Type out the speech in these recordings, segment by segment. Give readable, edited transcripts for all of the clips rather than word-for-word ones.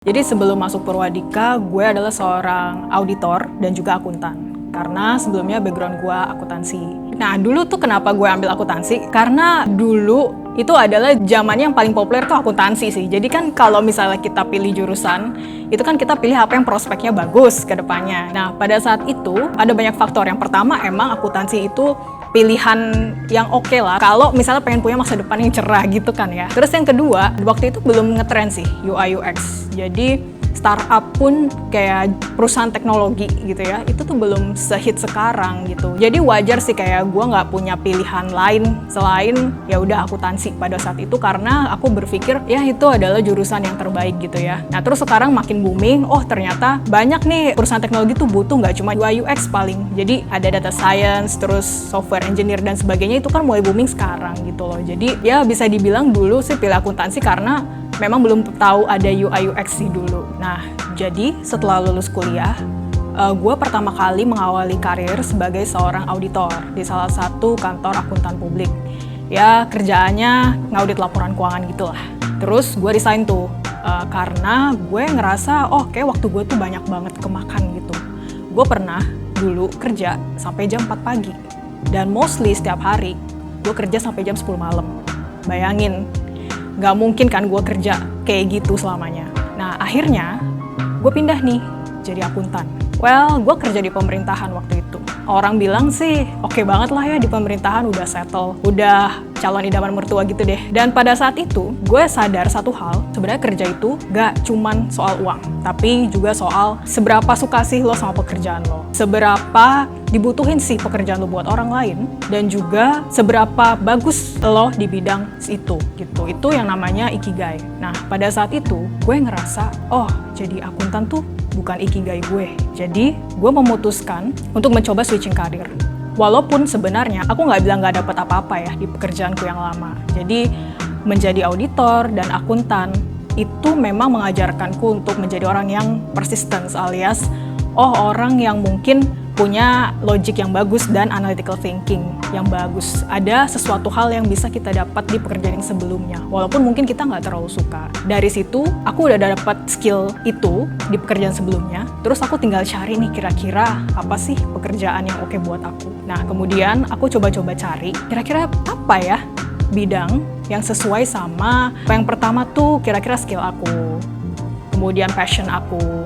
Jadi sebelum masuk Purwadika, gue adalah seorang auditor dan juga akuntan. Karena sebelumnya background gue akuntansi. Nah dulu tuh kenapa gue ambil akuntansi? Karena dulu itu adalah zamannya yang paling populer tuh akuntansi sih. Jadi kan kalau misalnya kita pilih jurusan, itu kan kita pilih apa yang prospeknya bagus ke depannya. Nah pada saat itu ada banyak faktor. Yang pertama emang akuntansi itu pilihan yang oke lah kalau misalnya pengen punya masa depan yang cerah gitu kan ya. Terus yang kedua, waktu itu belum ngetren sih UI UX. Jadi startup pun kayak perusahaan teknologi gitu ya, itu tuh belum sehit sekarang gitu. Jadi wajar sih kayak gue nggak punya pilihan lain selain ya udah akuntansi pada saat itu, karena aku berpikir ya itu adalah jurusan yang terbaik gitu ya. Nah terus sekarang makin booming, oh ternyata banyak nih perusahaan teknologi tuh butuh nggak cuma UI UX paling. Jadi ada data science, terus software engineer dan sebagainya, itu kan mulai booming sekarang gitu loh. Jadi ya bisa dibilang dulu sih pilih akuntansi karena memang belum tahu ada UI UX sih dulu. Nah, jadi setelah lulus kuliah, gue pertama kali mengawali karir sebagai seorang auditor di salah satu kantor akuntan publik. Ya, kerjaannya ngaudit laporan keuangan gitulah. Terus gue resign tuh, karena gue ngerasa, oh kayak waktu gue tuh banyak banget kemakan gitu. Gue pernah dulu kerja sampai jam 4 pagi. Dan mostly setiap hari, gue kerja sampai jam 10 malam. Bayangin, nggak mungkin kan gue kerja kayak gitu selamanya. Nah akhirnya gue pindah nih jadi akuntan. Well, gue kerja di pemerintahan waktu itu. Orang bilang sih oke banget lah ya di pemerintahan, udah settle, udah calon idaman mertua gitu deh. Dan pada saat itu gue sadar satu hal, sebenarnya kerja itu gak cuman soal uang, tapi juga soal seberapa suka sih lo sama pekerjaan lo, seberapa dibutuhin sih pekerjaan lo buat orang lain, dan juga seberapa bagus lo di bidang itu gitu. Itu yang namanya ikigai. Nah pada saat itu gue ngerasa, oh jadi akuntan tuh bukan ikigai gue. Jadi gue memutuskan untuk mencoba switching karir. Walaupun sebenarnya aku nggak bilang nggak dapat apa-apa ya di pekerjaanku yang lama. Jadi menjadi auditor dan akuntan itu memang mengajarkanku untuk menjadi orang yang persistence, alias orang yang mungkin punya logic yang bagus dan analytical thinking yang bagus. Ada sesuatu hal yang bisa kita dapat di pekerjaan yang sebelumnya, walaupun mungkin kita nggak terlalu suka. Dari situ, aku udah dapat skill itu di pekerjaan sebelumnya, terus aku tinggal cari nih kira-kira apa sih pekerjaan yang oke buat aku. Nah, kemudian aku coba-coba cari, kira-kira apa ya bidang yang sesuai sama yang pertama tuh kira-kira skill aku, kemudian passion aku,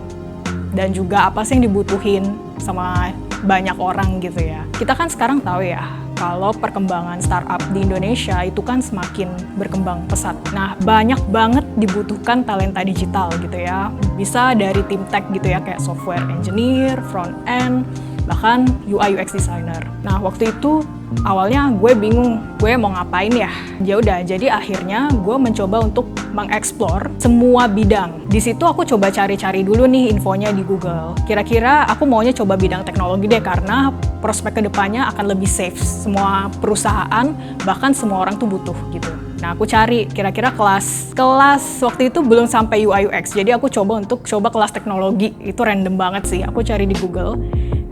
dan juga apa sih yang dibutuhin sama banyak orang gitu ya. Kita kan sekarang tahu ya, kalau perkembangan startup di Indonesia itu kan semakin berkembang pesat. Nah, banyak banget dibutuhkan talenta digital gitu ya. Bisa dari tim tech gitu ya, kayak software engineer, front end, bahkan UI UX designer. Nah, waktu itu awalnya gue bingung, gue mau ngapain ya? Ya udah, jadi akhirnya gue mencoba untuk mengeksplor semua bidang. Di situ aku coba cari-cari dulu nih infonya di Google. Kira-kira aku maunya coba bidang teknologi deh, karena prospek kedepannya akan lebih safe. Semua perusahaan, bahkan semua orang tuh butuh gitu. Nah, aku cari kira-kira kelas waktu itu belum sampai UI UX. Jadi aku coba kelas teknologi. Itu random banget sih. Aku cari di Google.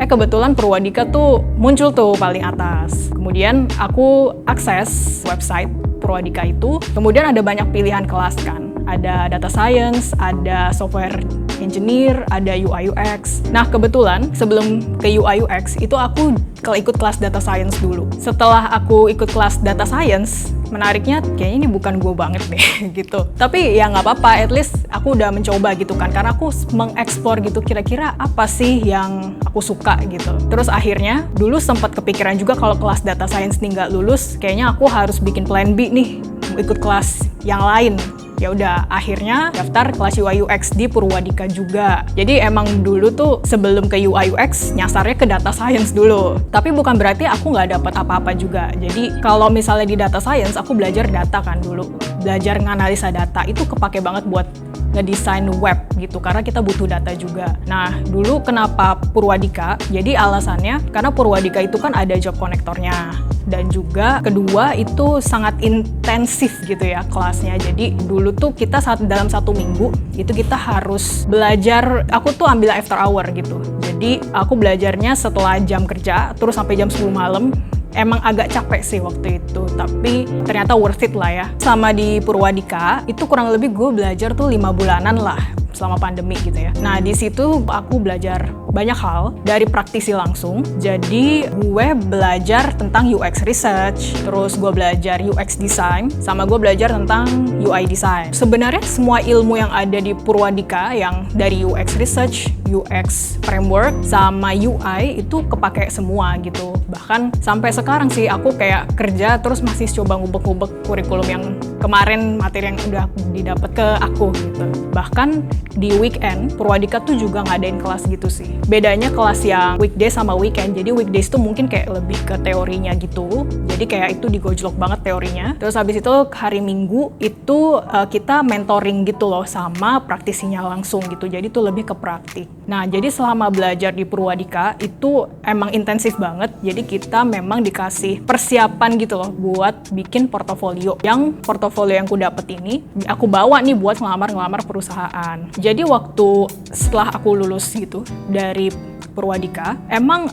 Kebetulan Purwadika tuh muncul tuh paling atas. Kemudian aku akses website Purwadika itu. Kemudian ada banyak pilihan kelas kan. Ada data science, ada software engineer, ada UI UX. Nah kebetulan sebelum ke UI UX itu aku ikut kelas data science dulu. Setelah aku ikut kelas data science, menariknya kayaknya ini bukan gue banget deh gitu. Tapi ya nggak apa-apa, at least aku udah mencoba gitu kan, karena aku mengeksplor gitu kira-kira apa sih yang aku suka gitu. Terus akhirnya dulu sempat kepikiran juga kalau kelas data science nih nggak lulus, kayaknya aku harus bikin plan B nih, ikut kelas yang lain. Ya udah, akhirnya daftar kelas UI UX di Purwadika juga. Jadi emang dulu tuh sebelum ke UI UX nyasarnya ke data science dulu. Tapi bukan berarti aku nggak dapat apa-apa juga. Jadi kalau misalnya di data science aku belajar data kan dulu, belajar nganalisa data, itu kepake banget buat ngedesain web gitu, karena kita butuh data juga. Nah dulu kenapa Purwadika? Jadi alasannya karena Purwadika itu kan ada job konektornya, dan juga kedua itu sangat intensif gitu ya kelasnya. Jadi dulu tuh kita dalam 1 minggu itu kita harus belajar, aku tuh ambil after hour gitu. Jadi aku belajarnya setelah jam kerja terus sampai jam 10 malam. Emang agak capek sih waktu itu, tapi ternyata worth it lah ya. Sama di Purwadika, itu kurang lebih gue belajar tuh 5 bulanan lah. selama pandemi gitu ya. Nah, di situ aku belajar banyak hal dari praktisi langsung. Jadi gue belajar tentang UX research, terus gue belajar UX design, sama gue belajar tentang UI design. Sebenarnya semua ilmu yang ada di Purwadika yang dari UX research, UX framework, sama UI itu kepake semua gitu. Bahkan sampai sekarang sih aku kayak kerja terus masih coba ngubek-ngubek kurikulum yang kemarin, materi yang udah didapat ke aku gitu. Bahkan di weekend Purwadika tuh juga ngadain kelas gitu sih. Bedanya kelas yang weekday sama weekend. Jadi weekdays tuh mungkin kayak lebih ke teorinya gitu. Jadi kayak itu digojlok banget teorinya. Terus habis itu hari Minggu itu kita mentoring gitu loh sama praktisinya langsung gitu. Jadi tuh lebih ke praktik. Nah, jadi selama belajar di Purwadika itu emang intensif banget. Jadi kita memang dikasih persiapan gitu loh buat bikin portofolio. Yang portofolio yang aku dapet ini aku bawa nih buat ngelamar perusahaan. Jadi waktu setelah aku lulus gitu dari Purwadika, emang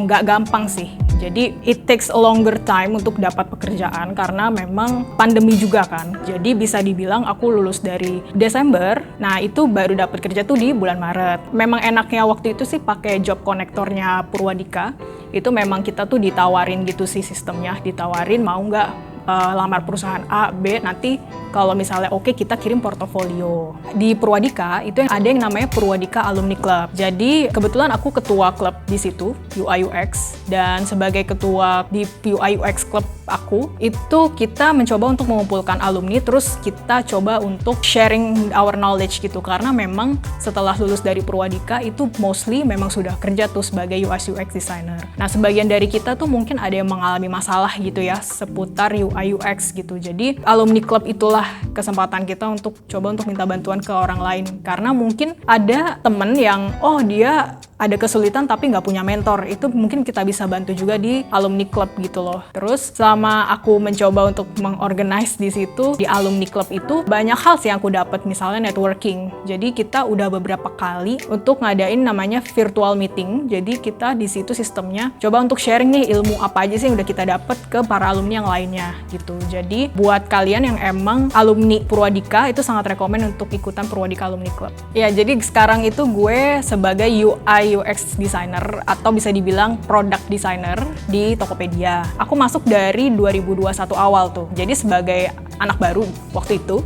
nggak gampang sih. Jadi it takes a longer time untuk dapat pekerjaan karena memang pandemi juga kan. Jadi bisa dibilang aku lulus dari Desember, nah itu baru dapat kerja tuh di bulan Maret. Memang enaknya waktu itu sih pakai job connectornya Purwadika. Itu memang kita tuh ditawarin gitu sih sistemnya, ditawarin mau nggak lamar perusahaan A, B, nanti kalau misalnya oke kita kirim portofolio. Di Purwadika itu ada yang namanya Purwadika Alumni Club. Jadi kebetulan aku ketua klub di situ, UI UX, dan sebagai ketua di UI UX Club aku, itu kita mencoba untuk mengumpulkan alumni, terus kita coba untuk sharing our knowledge gitu, karena memang setelah lulus dari Purwadika itu mostly memang sudah kerja tuh sebagai UI UX designer. Nah, sebagian dari kita tuh mungkin ada yang mengalami masalah gitu ya seputar UI UX gitu. Jadi alumni club itulah kesempatan kita untuk coba untuk minta bantuan ke orang lain, karena mungkin ada temen yang dia ada kesulitan tapi nggak punya mentor, itu mungkin kita bisa bantu juga di alumni club gitu loh. Terus selama aku mencoba untuk mengorganize di situ, di alumni club itu banyak hal sih yang aku dapat, misalnya networking. Jadi kita udah beberapa kali untuk ngadain namanya virtual meeting. Jadi kita di situ sistemnya coba untuk sharing nih ilmu apa aja sih yang udah kita dapat ke para alumni yang lainnya gitu. Jadi buat kalian yang emang alumni Purwadika itu sangat rekomen untuk ikutan Purwadika Alumni Club. Ya, jadi sekarang itu gue sebagai UI UX designer atau bisa dibilang product designer di Tokopedia. Aku masuk dari 2021 awal tuh. Jadi sebagai anak baru waktu itu,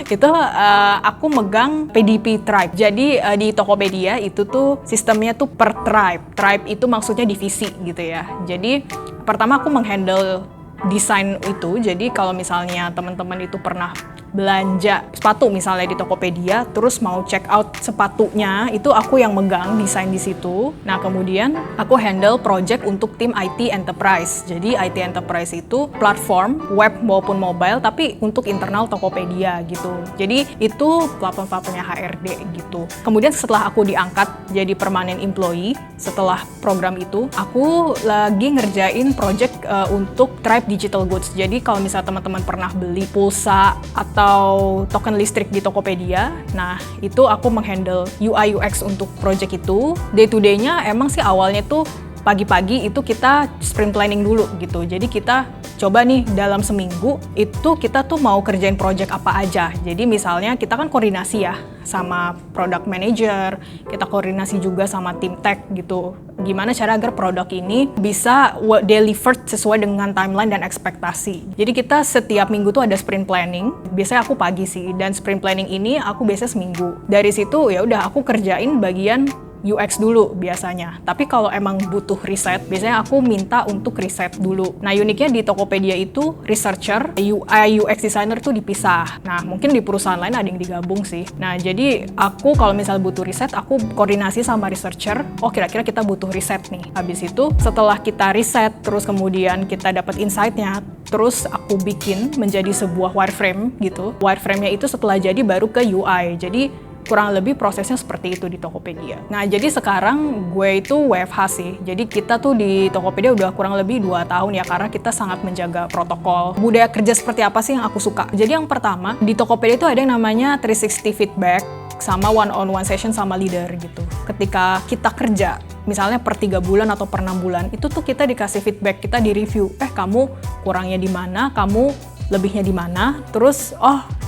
itu aku megang PDP tribe. Jadi di Tokopedia itu tuh sistemnya tuh per tribe. Tribe itu maksudnya divisi gitu ya. Jadi pertama aku menghandle desain itu. Jadi kalau misalnya teman-teman itu pernah belanja sepatu misalnya di Tokopedia, terus mau check out sepatunya, itu aku yang megang desain di situ. Nah, kemudian aku handle project untuk tim IT Enterprise. Jadi IT Enterprise itu platform web maupun mobile, tapi untuk internal Tokopedia gitu. Jadi itu platform-platformnya HRD gitu. Kemudian setelah aku diangkat jadi permanent employee, setelah program itu, aku lagi ngerjain project untuk Tribe Digital Goods. Jadi kalau misalnya teman-teman pernah beli pulsa atau token listrik di Tokopedia, nah itu aku menghandle UI UX untuk project itu. Day to day-nya emang sih awalnya tuh pagi-pagi itu kita sprint planning dulu gitu. Jadi kita coba nih dalam seminggu itu kita tuh mau kerjain project apa aja. Jadi misalnya kita kan koordinasi ya sama product manager, kita koordinasi juga sama tim tech gitu. Gimana cara agar produk ini bisa delivered sesuai dengan timeline dan ekspektasi. Jadi kita setiap minggu tuh ada sprint planning. Biasanya aku pagi sih, dan sprint planning ini aku biasanya seminggu. Dari situ ya udah aku kerjain bagian UX dulu biasanya. Tapi kalau emang butuh riset, biasanya aku minta untuk riset dulu. Nah, uniknya di Tokopedia itu researcher, UI UX designer tuh dipisah. Nah, mungkin di perusahaan lain ada yang digabung sih. Nah, jadi aku kalau misalnya butuh riset, aku koordinasi sama researcher. Oh, kira-kira kita butuh riset nih. Habis itu setelah kita riset, terus kemudian kita dapat insight-nya, terus aku bikin menjadi sebuah wireframe gitu. Wireframe-nya itu setelah jadi baru ke UI. Jadi kurang lebih prosesnya seperti itu di Tokopedia. Nah, jadi sekarang gue itu WFH sih. Jadi kita tuh di Tokopedia udah kurang lebih 2 tahun ya, karena kita sangat menjaga protokol. Budaya kerja seperti apa sih yang aku suka? Jadi yang pertama, di Tokopedia itu ada yang namanya 360 feedback sama one-on-one session sama leader gitu. Ketika kita kerja, misalnya per 3 bulan atau per 6 bulan, itu tuh kita dikasih feedback, kita di-review. Kamu kurangnya di mana, kamu lebihnya di mana, terus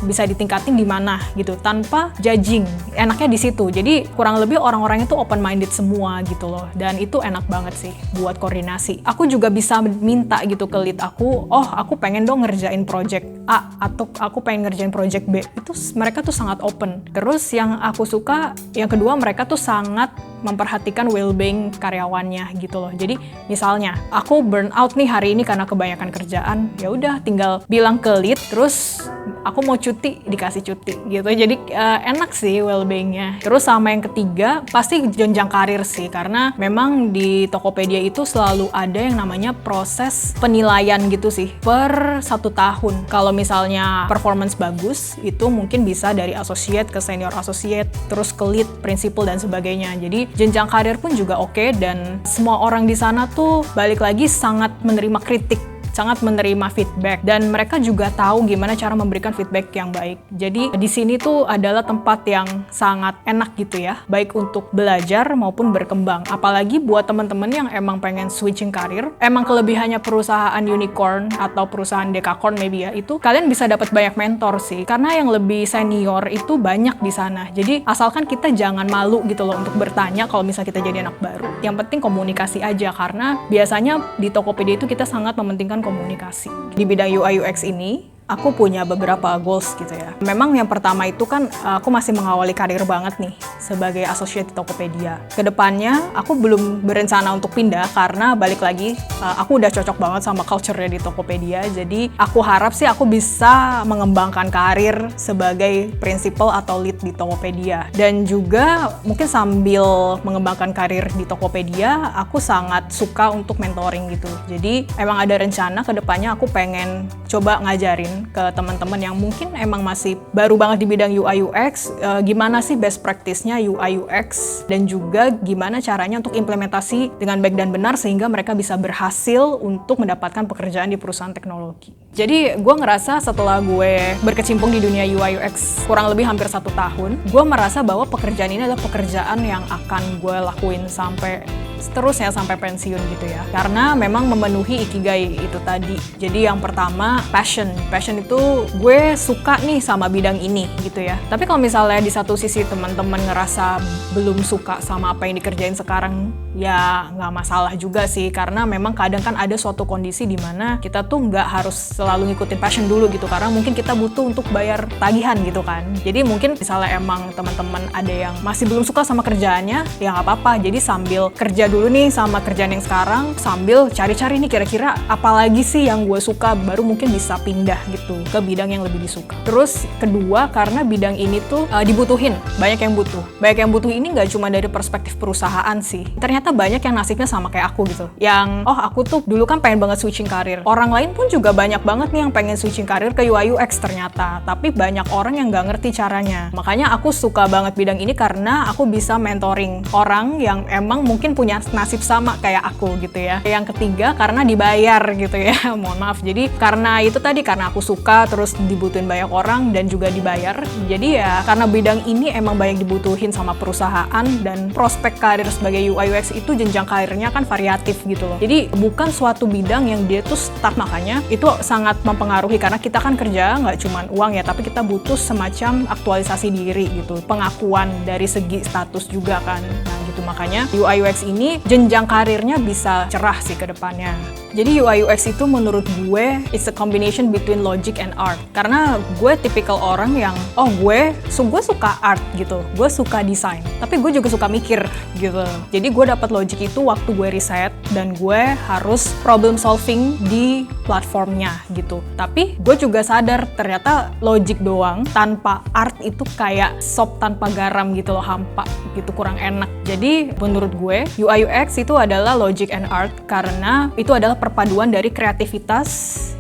bisa ditingkatin di mana gitu, tanpa judging. Enaknya di situ. Jadi kurang lebih orang-orang itu open minded semua gitu loh. Dan itu enak banget sih buat koordinasi. Aku juga bisa minta gitu ke lead aku, aku pengen dong ngerjain project A atau aku pengen ngerjain project B. Itu mereka tuh sangat open. Terus yang aku suka, yang kedua, mereka tuh sangat memperhatikan well-being karyawannya gitu loh. Jadi misalnya aku burn out nih hari ini karena kebanyakan kerjaan, ya udah tinggal bilang ke lead, terus aku mau cuti, dikasih cuti gitu. Jadi enak sih well-beingnya. Terus sama yang ketiga, pasti jenjang karir sih, karena memang di Tokopedia itu selalu ada yang namanya proses penilaian gitu sih per 1 tahun. Kalau misalnya performance bagus, itu mungkin bisa dari associate ke senior associate, terus ke lead, principal dan sebagainya. Jadi jenjang karir pun juga oke, dan semua orang di sana tuh balik lagi sangat menerima kritik, sangat menerima feedback, dan mereka juga tahu gimana cara memberikan feedback yang baik. Jadi di sini tuh adalah tempat yang sangat enak gitu ya, baik untuk belajar maupun berkembang. Apalagi buat teman-teman yang emang pengen switching karir, emang kelebihannya perusahaan unicorn atau perusahaan dekakorn maybe ya, itu kalian bisa dapat banyak mentor sih, karena yang lebih senior itu banyak di sana. Jadi asalkan kita jangan malu gitu loh untuk bertanya kalau misalnya kita jadi anak baru. Yang penting komunikasi aja, karena biasanya di Tokopedia itu kita sangat mementingkan komunikasi. Di bidang UI UX ini, aku punya beberapa goals gitu ya. Memang yang pertama itu kan aku masih mengawali karir banget nih sebagai associate di Tokopedia. Kedepannya aku belum berencana untuk pindah karena balik lagi aku udah cocok banget sama culture-nya di Tokopedia. Jadi aku harap sih aku bisa mengembangkan karir sebagai principal atau lead di Tokopedia. Dan juga mungkin sambil mengembangkan karir di Tokopedia, aku sangat suka untuk mentoring gitu. Jadi emang ada rencana kedepannya aku pengen coba ngajarin ke teman-teman yang mungkin emang masih baru banget di bidang UI UX, gimana sih best practice-nya UI UX, dan juga gimana caranya untuk implementasi dengan baik dan benar sehingga mereka bisa berhasil untuk mendapatkan pekerjaan di perusahaan teknologi. Jadi gue ngerasa setelah gue berkecimpung di dunia UI UX kurang lebih hampir 1 tahun, gue merasa bahwa pekerjaan ini adalah pekerjaan yang akan gue lakuin sampai seterusnya sampai pensiun gitu ya. Karena memang memenuhi ikigai itu tadi. Jadi yang pertama passion itu gue suka nih sama bidang ini gitu ya. Tapi kalau misalnya di satu sisi teman-teman ngerasa belum suka sama apa yang dikerjain sekarang, ya nggak masalah juga sih, karena memang kadang kan ada suatu kondisi di mana kita tuh nggak harus selalu ngikutin passion dulu gitu, karena mungkin kita butuh untuk bayar tagihan gitu kan. Jadi mungkin misalnya emang teman-teman ada yang masih belum suka sama kerjaannya, ya nggak apa-apa. Jadi sambil kerja dulu nih sama kerjaan yang sekarang, sambil cari-cari nih kira-kira apalagi sih yang gue suka, baru mungkin bisa pindah gitu ke bidang yang lebih disuka. Terus kedua, karena bidang ini tuh dibutuhin, banyak yang butuh. Banyak yang butuh ini nggak cuma dari perspektif perusahaan sih. Ternyata banyak yang nasibnya sama kayak aku gitu. Yang, aku tuh dulu kan pengen banget switching karir. Orang lain pun juga banyak banget nih yang pengen switching karir ke UI UX ternyata. Tapi banyak orang yang nggak ngerti caranya. Makanya aku suka banget bidang ini karena aku bisa mentoring orang yang emang mungkin punya nasib sama kayak aku gitu ya. Yang ketiga, karena dibayar gitu ya. Mohon maaf. Jadi karena itu tadi, karena aku suka, terus dibutuhin banyak orang dan juga dibayar. Jadi ya karena bidang ini emang banyak dibutuhin sama perusahaan, dan prospek karir sebagai UI UX itu jenjang karirnya kan variatif gitu loh. Jadi bukan suatu bidang yang dia tuh stuck, makanya itu sangat mempengaruhi karena kita kan kerja nggak cuma uang ya, tapi kita butuh semacam aktualisasi diri gitu, pengakuan dari segi status juga kan. Nah gitu, makanya UI UX ini jenjang karirnya bisa cerah sih ke depannya. Jadi UI UX itu menurut gue it's a combination between logic and art. Karena gue tipikal orang yang gue suka art gitu, gue suka desain, tapi gue juga suka mikir gitu. Jadi gue dapat logic itu waktu gue riset, dan gue harus problem solving di platformnya gitu. Tapi gue juga sadar ternyata logic doang tanpa art itu kayak sop tanpa garam gitu loh, hampa gitu, kurang enak. Jadi menurut gue UI UX itu adalah logic and art karena itu adalah perpaduan dari kreativitas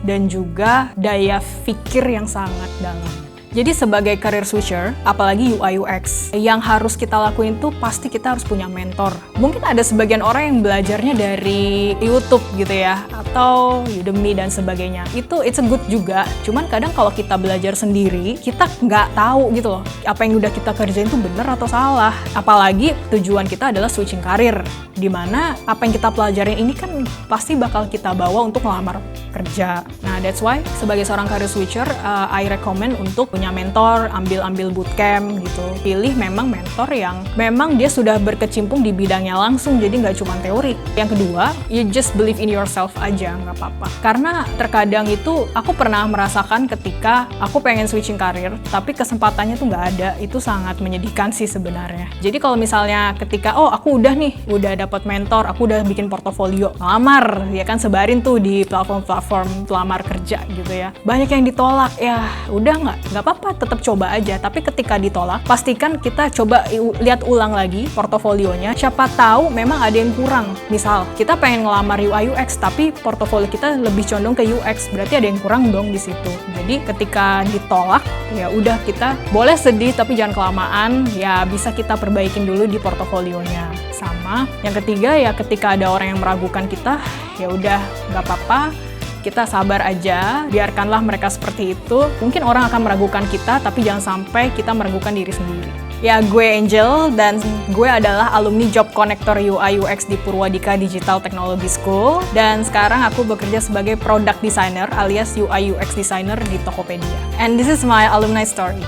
dan juga daya pikir yang sangat dalam. Jadi sebagai career switcher, apalagi UI UX, yang harus kita lakuin tuh pasti kita harus punya mentor. Mungkin ada sebagian orang yang belajarnya dari YouTube gitu ya, atau Udemy dan sebagainya. Itu it's a good juga, cuman kadang kalau kita belajar sendiri, kita nggak tahu gitu loh, apa yang udah kita kerjain tuh bener atau salah. Apalagi tujuan kita adalah switching karir, dimana apa yang kita pelajarin ini kan pasti bakal kita bawa untuk melamar kerja. Nah that's why sebagai seorang career switcher, I recommend untuk punya mentor, ambil bootcamp gitu. Pilih memang mentor yang memang dia sudah berkecimpung di bidangnya langsung, jadi nggak cuma teori. Yang kedua, you just believe in yourself aja, nggak apa-apa. Karena terkadang itu aku pernah merasakan ketika aku pengen switching karir, tapi kesempatannya tuh nggak ada. Itu sangat menyedihkan sih sebenarnya. Jadi kalau misalnya ketika, oh aku udah dapat mentor, aku udah bikin portofolio, ngelamar, ya kan sebarin tuh di platform pelamar kerja gitu ya. Banyak yang ditolak, ya udah nggak apa-apa, tetap coba aja. Tapi ketika ditolak, pastikan kita coba lihat ulang lagi portofolionya. Siapa tahu memang ada yang kurang. Misal kita pengen ngelamar UI UX, tapi portofolio kita lebih condong ke UX, berarti ada yang kurang dong di situ. Jadi ketika ditolak, ya udah kita boleh sedih tapi jangan kelamaan. Ya bisa kita perbaikin dulu di portofolionya. Sama yang ketiga ya ketika ada orang yang meragukan kita, ya udah nggak apa-apa, kita sabar aja, biarkanlah mereka seperti itu. Mungkin orang akan meragukan kita, tapi jangan sampai kita meragukan diri sendiri. Ya, gue Angel, dan gue adalah alumni Job Connector UI UX di Purwadika Digital Technology School. Dan sekarang aku bekerja sebagai product designer alias UI UX designer di Tokopedia. And this is my alumni story.